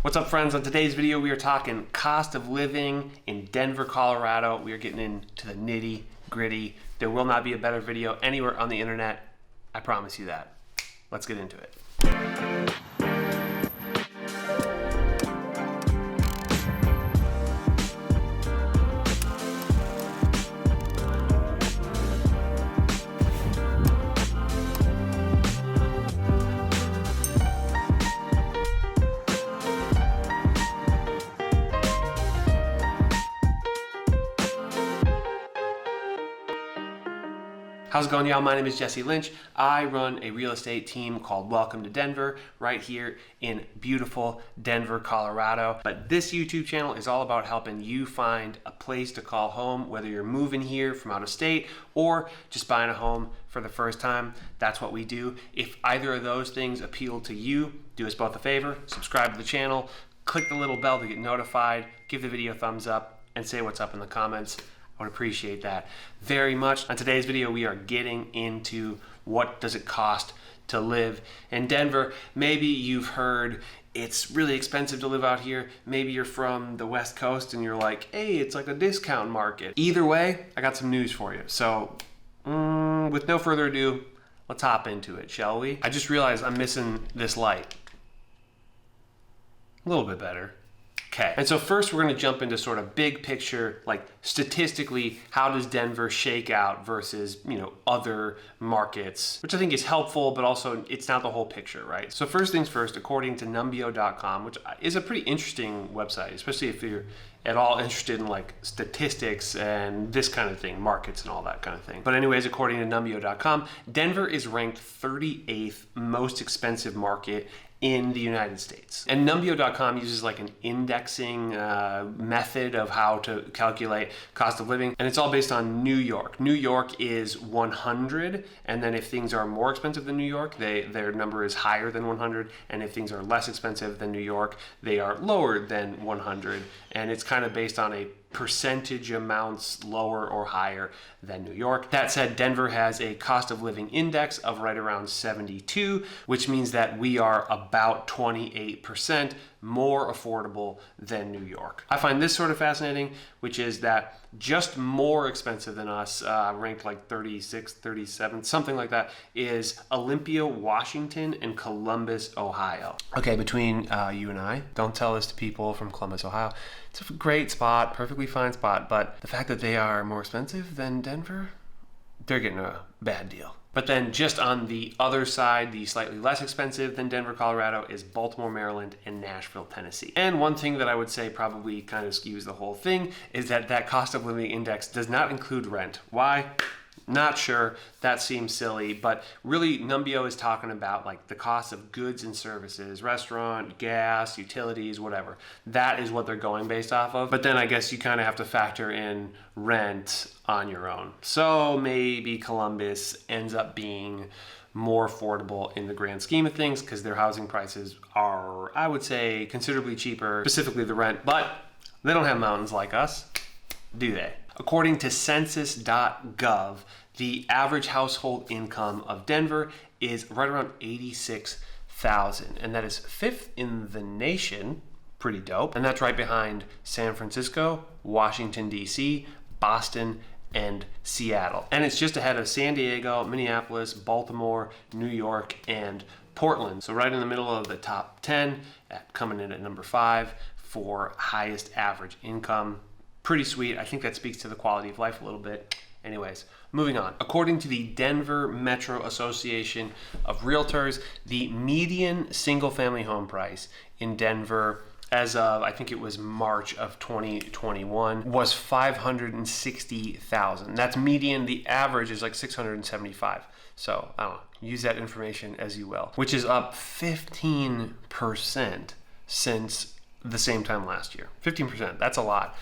What's up, friends? On today's video, we are talking cost of living in Denver, Colorado. We are getting into the nitty gritty. There will not be a better video anywhere on the internet. I promise you that. Let's get into it. How's it going, y'all? My name is Jesse Lynch. I run a real estate team called Welcome to Denver right here in beautiful Denver, Colorado. But this YouTube channel is all about helping you find a place to call home, whether you're moving here from out of state or just buying a home for the first time. That's what we do. If either of those things appeal to you, do us both a favor, subscribe to the channel, click the little bell to get notified, give the video a thumbs up, and say what's up in the comments. I would appreciate that very much. On today's video, we are getting into what does it cost to live in Denver. Maybe you've heard it's really expensive to live out here. Maybe you're from the West Coast and you're like, hey, it's like a discount market. Either way, I got some news for you. So with no further ado, let's hop into it, shall we? I just realized I'm missing this light. A little bit better. Okay, and so first we're gonna jump into sort of big picture, like statistically, how does Denver shake out versus, other markets, which I think is helpful, but also it's not the whole picture, right? So first things first, according to numbeo.com, which is a pretty interesting website, especially if you're at all interested in like statistics and this kind of thing, markets and all that kind of thing. But anyways, according to numbeo.com, Denver is ranked 38th most expensive market in the United States. And numbeo.com uses like an indexing method of how to calculate cost of living. And it's all based on New York. New York is 100. And then if things are more expensive than New York, their number is higher than 100. And if things are less expensive than New York, they are lower than 100. And it's kind of based on a percentage amounts lower or higher than New York. That said, Denver has a cost of living index of right around 72, which means that we are about 28% more affordable than New York. I find this sort of fascinating, which is that just more expensive than us, ranked like 36, 37, something like that, is Olympia, Washington, and Columbus, Ohio. Okay, between you and I, don't tell this to people from Columbus, Ohio. It's a great spot, perfectly fine spot, but the fact that they are more expensive than Denver, they're getting a bad deal. But then just on the other side, the slightly less expensive than Denver, Colorado is Baltimore, Maryland, and Nashville, Tennessee. And one thing that I would say probably kind of skews the whole thing is that that cost of living index does not include rent. Why? Not sure. That seems silly, but really Numbeo is talking about like the cost of goods and services, restaurant, gas, utilities, whatever. That is what they're going based off of. But then I guess you kind of have to factor in rent on your own. So maybe Columbus ends up being more affordable in the grand scheme of things because their housing prices are, I would say, considerably cheaper, specifically the rent, but they don't have mountains like us, do they? According to census.gov, the average household income of Denver is right around $86,000, and that is 5th in the nation. Pretty dope. And that's right behind San Francisco, Washington, D.C., Boston, and Seattle. And it's just ahead of San Diego, Minneapolis, Baltimore, New York, and Portland. So right in the middle of the top 10, coming in at number 5 for highest average income. Pretty sweet. I think that speaks to the quality of life a little bit. Anyways, moving on. According to the Denver Metro Association of Realtors, the median single-family home price in Denver as of, I think it was March of 2021, was $560,000. That's median. The average is like $675. So I don't know. Use that information as you will, which is up 15% since the same time last year. 15%, that's a lot.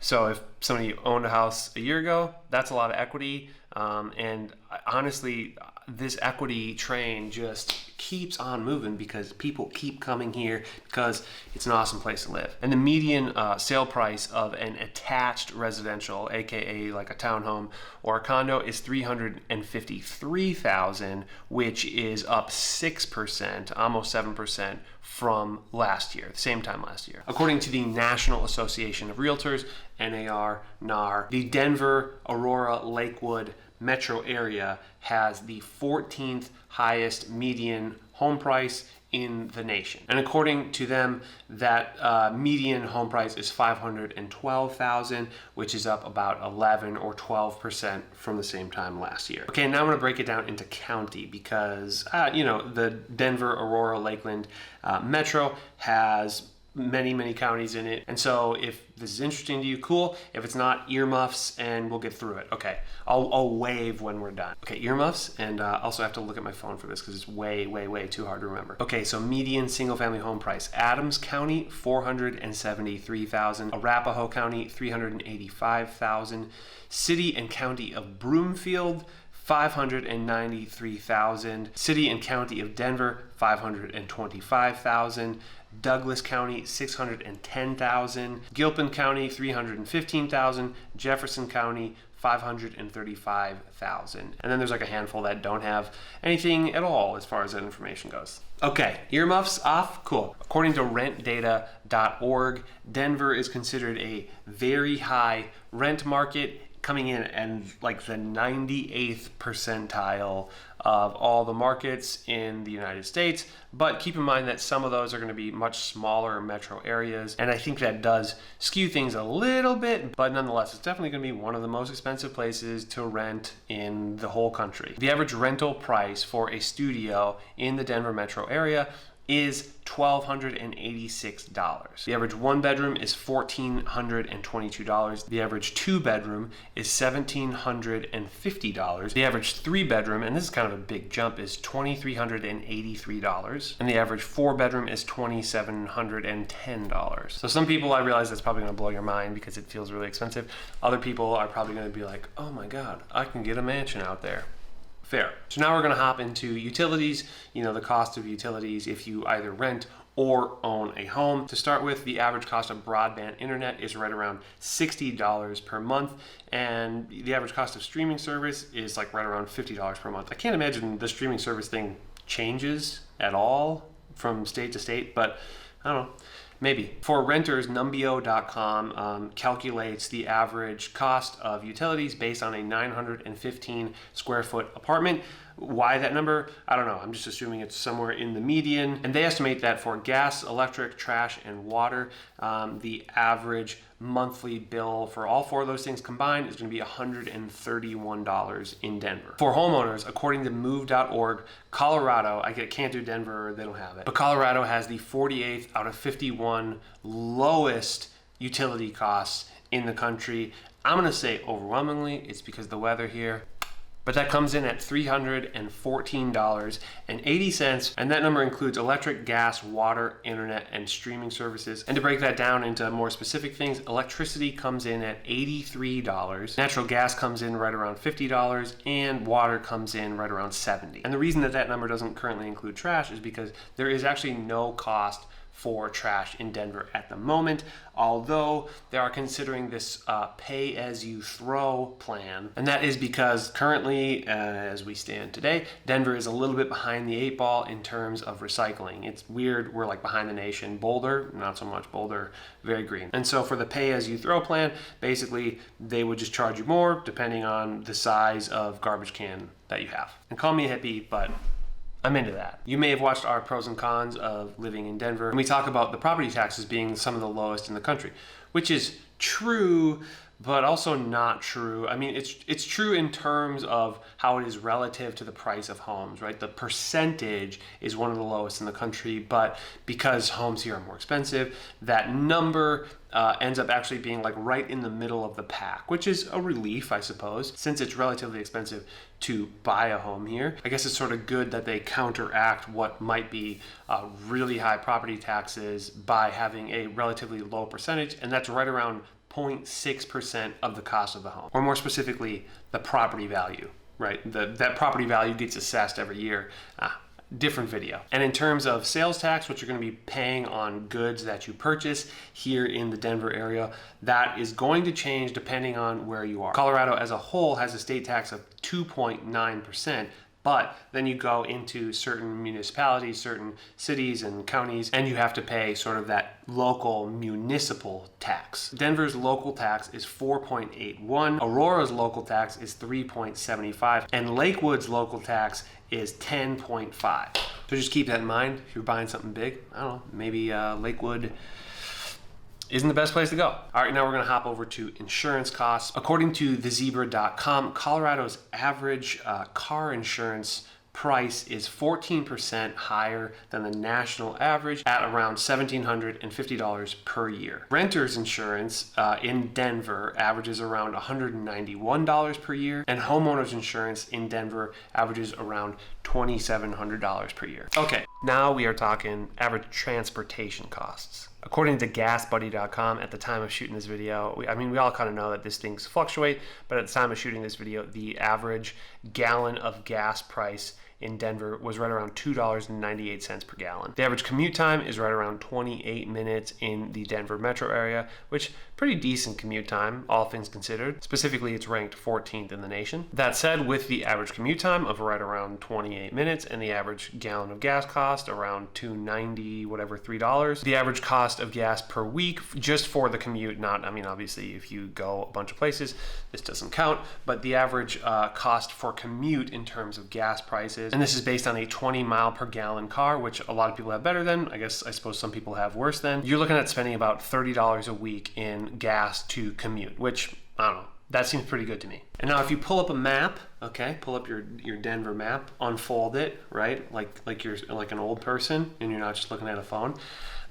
So if somebody owned a house a year ago, that's a lot of equity. And honestly, this equity train just keeps on moving because people keep coming here because it's an awesome place to live. And the median sale price of an attached residential, aka like a townhome or a condo, is $353,000, which is up 6%, almost 7% from last year, the same time last year. According to the National Association of Realtors, NAR, the Denver, Aurora, Lakewood metro area has the 14th highest median home price in the nation. And according to them, that median home price is $512,000, which is up about 11 or 12% from the same time last year. Okay, now I'm gonna break it down into county because, the Denver, Aurora, Lakeland metro has many counties in it. And so if this is interesting to you, cool. If it's not, earmuffs, and we'll get through it. Okay, I'll wave when we're done. Okay, earmuffs, and also have to look at my phone for this because it's way too hard to remember. Okay, so median single family home price. Adams County, $473,000. Arapahoe County, $385,000. City and County of Broomfield, $593,000. City and County of Denver, $525,000. Douglas County, $610,000. Gilpin County, $315,000. Jefferson County, $535,000. And then there's like a handful that don't have anything at all as far as that information goes. Okay, earmuffs off? Cool. According to rentdata.org, Denver is considered a very high rent market, coming in and like the 98th percentile of all the markets in the United States. But keep in mind that some of those are going to be much smaller metro areas. And I think that does skew things a little bit, but nonetheless, it's definitely going to be one of the most expensive places to rent in the whole country. The average rental price for a studio in the Denver metro area is $1,286. The average one bedroom is $1,422. The average two bedroom is $1,750. The average three bedroom, and this is kind of a big jump, is $2,383. And the average four bedroom is $2,710. So some people, I realize that's probably gonna blow your mind because it feels really expensive. Other people are probably gonna be like, oh my God, I can get a mansion out there. Fair. So now we're going to hop into utilities, the cost of utilities if you either rent or own a home. To start with, the average cost of broadband internet is right around $60 per month, and the average cost of streaming service is like right around $50 per month. I can't imagine the streaming service thing changes at all from state to state, but I don't know. Maybe. For renters, Numbeo.com calculates the average cost of utilities based on a 915 square foot apartment. Why that number? I don't know. I'm just assuming it's somewhere in the median. And they estimate that for gas, electric, trash, and water, the average monthly bill for all four of those things combined is going to be $131 in Denver. For homeowners, according to move.org, Colorado, I can't do Denver, they don't have it, but Colorado has the 48th out of 51 lowest utility costs in the country. I'm going to say overwhelmingly it's because of the weather here. But that comes in at $314.80, and that number includes electric, gas, water, internet, and streaming services. And to break that down into more specific things, electricity comes in at $83, natural gas comes in right around $50, and water comes in right around $70. And the reason that that number doesn't currently include trash is because there is actually no cost for trash in Denver at the moment, although they are considering this pay-as-you-throw plan. And that is because currently, as we stand today, Denver is a little bit behind the eight ball in terms of recycling. It's weird, we're like behind the nation. Boulder, not so much. Boulder, very green. And so for the pay-as-you-throw plan, basically they would just charge you more depending on the size of garbage can that you have. And call me a hippie, but I'm into that. You may have watched our pros and cons of living in Denver, and we talk about the property taxes being some of the lowest in the country, which is true, but also not true. I mean, it's true in terms of how it is relative to the price of homes, right? The percentage is one of the lowest in the country, but because homes here are more expensive, that number ends up actually being like right in the middle of the pack, which is a relief, I suppose, since it's relatively expensive to buy a home here. I guess it's sort of good that they counteract what might be really high property taxes by having a relatively low percentage, and that's right around 0.6% of the cost of the home, or more specifically, the property value, right? That property value gets assessed every year. different video. And in terms of sales tax, what you're going to be paying on goods that you purchase here in the Denver area, that is going to change depending on where you are. Colorado as a whole has a state tax of 2.9%. But then you go into certain municipalities, certain cities and counties, and you have to pay sort of that local municipal tax. Denver's local tax is 4.81. Aurora's local tax is 3.75. And Lakewood's local tax is 10.5. So just keep that in mind if you're buying something big. I don't know, maybe Lakewood isn't the best place to go. All right, now we're gonna hop over to insurance costs. According to thezebra.com, Colorado's average car insurance price is 14% higher than the national average at around $1,750 per year. Renter's insurance in Denver averages around $191 per year, and homeowners insurance in Denver averages around $2,700 per year. Okay, now we are talking average transportation costs. According to GasBuddy.com, at the time of shooting this video, we all kind of know that these things fluctuate, but at the time of shooting this video, the average gallon of gas price in Denver was right around $2.98 per gallon. The average commute time is right around 28 minutes in the Denver metro area, which pretty decent commute time, all things considered. Specifically, it's ranked 14th in the nation. That said, with the average commute time of right around 28 minutes and the average gallon of gas cost around $2.90, whatever, $3, the average cost of gas per week just for the commute, obviously if you go a bunch of places, this doesn't count, but the average cost for commute in terms of gas prices, and this is based on a 20 mile per gallon car, which a lot of people have better than, I suppose some people have worse than. You're looking at spending about $30 a week in gas to commute, which, I don't know, that seems pretty good to me. And now if you pull up a map, okay, pull up your Denver map, unfold it, right, like you're like an old person and you're not just looking at a phone.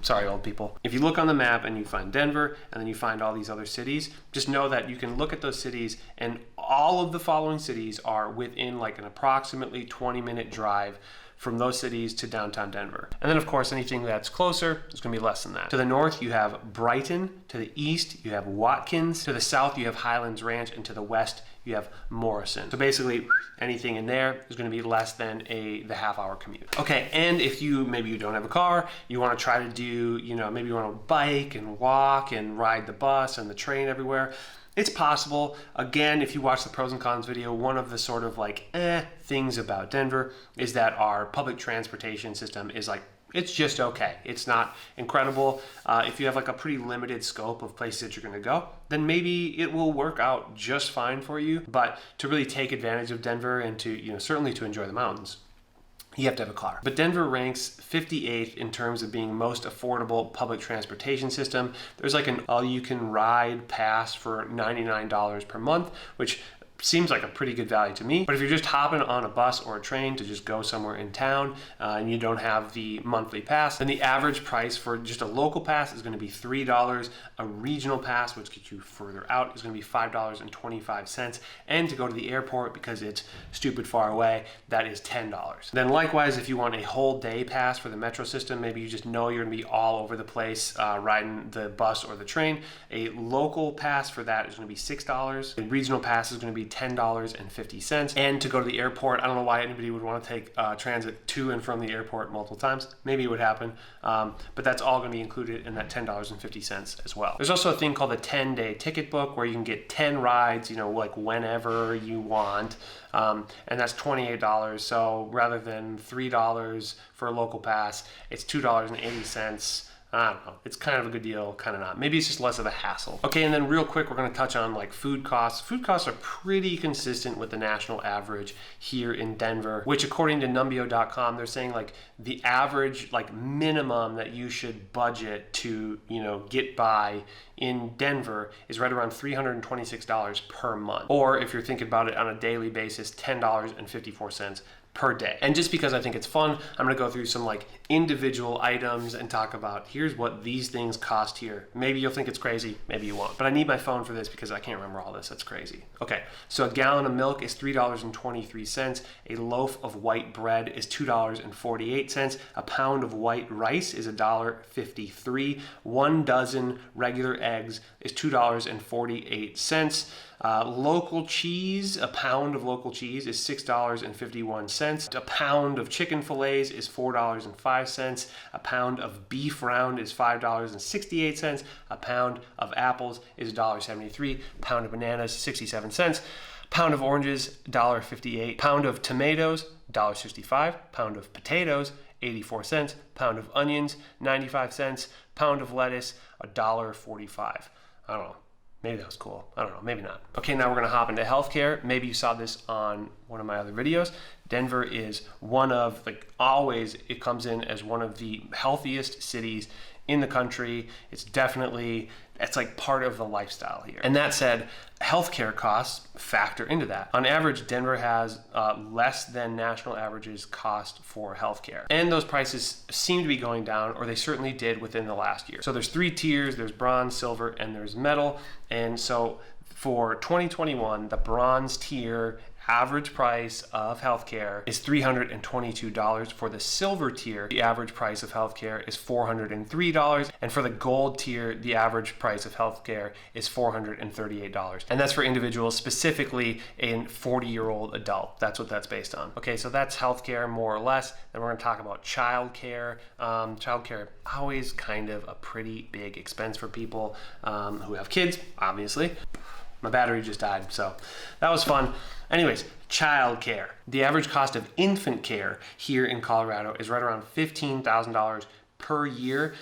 Sorry, old people. If you look on the map and you find Denver and then you find all these other cities, just know that you can look at those cities and all of the following cities are within like an approximately 20-minute drive from those cities to downtown Denver. And then of course, anything that's closer is gonna be less than that. To the north, you have Brighton. To the east, you have Watkins. To the south, you have Highlands Ranch. And to the west, you have Morrison. So basically, anything in there is gonna be less than the half-hour commute. Okay, and if maybe you don't have a car, you wanna try to do, maybe you wanna bike and walk and ride the bus and the train everywhere, it's possible. Again, if you watch the pros and cons video, one of the sort of things about Denver is that our public transportation system is it's just okay. It's not incredible. If you have a pretty limited scope of places that you're gonna go, then maybe it will work out just fine for you. But to really take advantage of Denver and to, certainly to enjoy the mountains, you have to have a car. But Denver ranks 58th in terms of being most affordable public transportation system. There's an all-you-can-ride pass for $99 per month, which seems like a pretty good value to me. But if you're just hopping on a bus or a train to just go somewhere in town and you don't have the monthly pass, then the average price for just a local pass is gonna be $3. A regional pass, which gets you further out, is gonna be $5.25. And to go to the airport, because it's stupid far away, that is $10. Then likewise, if you want a whole day pass for the metro system, maybe you just know you're gonna be all over the place riding the bus or the train, a local pass for that is gonna be $6. A regional pass is gonna be $10.50. And to go to the airport, I don't know why anybody would want to take transit to and from the airport multiple times. Maybe it would happen, but that's all going to be included in that $10.50 as well. There's also a thing called a 10-day ticket book where you can get 10 rides, whenever you want, and that's $28. So rather than $3 for a local pass, it's $2.80. I don't know. It's kind of a good deal, kind of not. Maybe it's just less of a hassle. Okay, and then real quick, we're going to touch on food costs. Food costs are pretty consistent with the national average here in Denver, which according to Numbeo.com, they're saying the average minimum that you should budget to get by in Denver is right around $326 per month. Or if you're thinking about it on a daily basis, $10.54 per day. And just because I think it's fun, I'm gonna go through some individual items and talk about here's what these things cost here. Maybe you'll think it's crazy, maybe you won't. But I need my phone for this because I can't remember all this, that's crazy. Okay, so a gallon of milk is $3.23. A loaf of white bread is $2.48. A pound of white rice is $1.53. 1 dozen regular eggs is $2.48. Local cheese, a pound of local cheese is $6.51. A pound of chicken fillets is $4.05. A pound of beef round is $5.68. A pound of apples is $1.73. A pound of bananas, 67 cents. Pound of oranges, $1.58. Pound of tomatoes, $1.65. Pound of potatoes, 84 cents. Pound of onions, 95 cents. Pound of lettuce, $1.45. I don't know. Maybe that was cool. I don't know. Maybe not. Okay, now we're going to hop into healthcare. Maybe you saw this on one of my other videos. Denver is one of, like always, it comes in as one of the healthiest cities in the country. It's like part of the lifestyle here. And that said, healthcare costs factor into that. On average, Denver has less than national averages cost for healthcare. And those prices seem to be going down, or they certainly did within the last year. So there's 3 tiers, there's bronze, silver, and there's metal. And so for 2021, the bronze tier average price of healthcare is $322. For the silver tier, the average price of healthcare is $403. And for the gold tier, the average price of healthcare is $438. And that's for individuals, specifically a 40-year-old adult. That's what that's based on. Okay, so that's healthcare more or less. Then we're going to talk about childcare. Childcare, always kind of a pretty big expense for people who have kids, obviously. My battery just died, so that was fun. Anyways, child care. The average cost of infant care here in Colorado is right around $15,000 per year.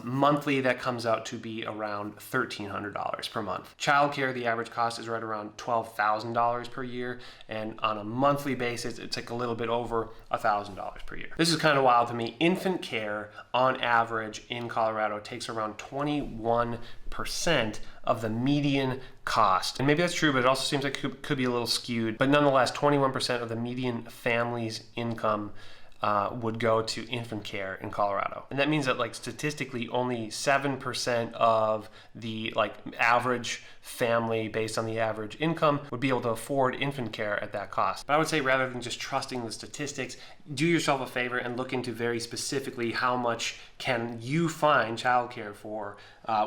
Monthly, that comes out to be around $1,300 per month. Childcare, the average cost is right around $12,000 per year, and on a monthly basis, it's like a little bit over $1,000 per year. This is kind of wild to me. Infant care, on average in Colorado, takes around 21% of the median cost. And maybe that's true, but it also seems like it could be a little skewed. But nonetheless, 21% of the median family's income would go to infant care in Colorado. And that means that, like, statistically only 7% of the average family based on the average income would be able to afford infant care at that cost. But I would say, rather than just trusting the statistics, do yourself a favor and look into very specifically how much can you find childcare for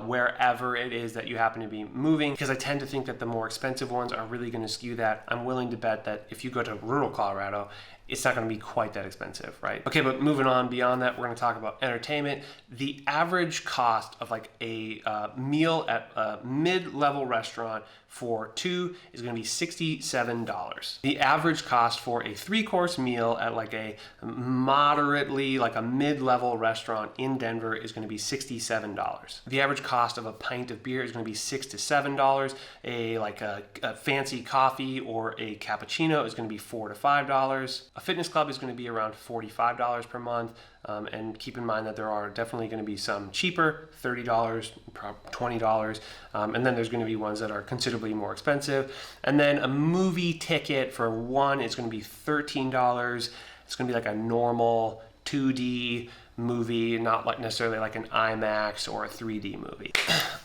wherever it is that you happen to be moving, because I tend to think that the more expensive ones are really going to skew that. I'm willing to bet that if you go to rural Colorado, it's not going to be quite that expensive, right? Okay, but moving on beyond that, we're going to talk about entertainment. The average cost of like a meal at a mid-level restaurant for 2 is going to be $67. The average cost for a 3-course meal at like a moderately, like a mid-level restaurant in Denver is going to be $67. The average cost of a pint of beer is going to be $6 to $7. A fancy coffee or a cappuccino is going to be $4 to $5. A fitness club is going to be around $45 per month. And keep in mind that there are definitely going to be some cheaper, $30, $20, and then there's going to be ones that are considerably more expensive. And then a movie ticket for one is going to be $13. It's going to be like a normal 2D movie, not like necessarily like an IMAX or a 3D movie.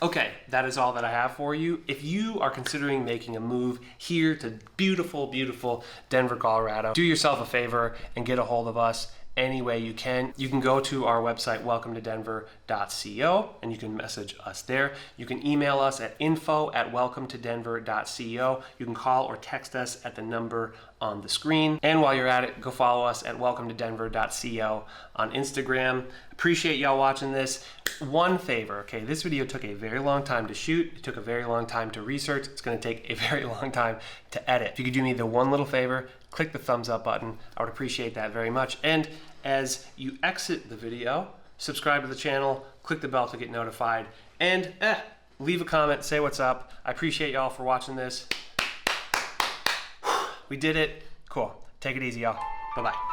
Okay, that is all that I have for you. If you are considering making a move here to beautiful, beautiful Denver, Colorado, do yourself a favor and get a hold of us any way you can. You can go to our website, welcometodenver.co, and you can message us there. You can email us at info@welcometodenver.co. You can call or text us at the number on the screen. And while you're at it, go follow us at welcometodenver.co on Instagram. Appreciate y'all watching this. One favor, okay, this video took a very long time to shoot. It took a very long time to research. It's gonna take a very long time to edit. If you could do me the one little favor, click the thumbs up button. I would appreciate that very much. And as you exit the video, subscribe to the channel, click the bell to get notified, and leave a comment, say what's up. I appreciate y'all for watching this. We did it. Cool. Take it easy, y'all. Bye-bye.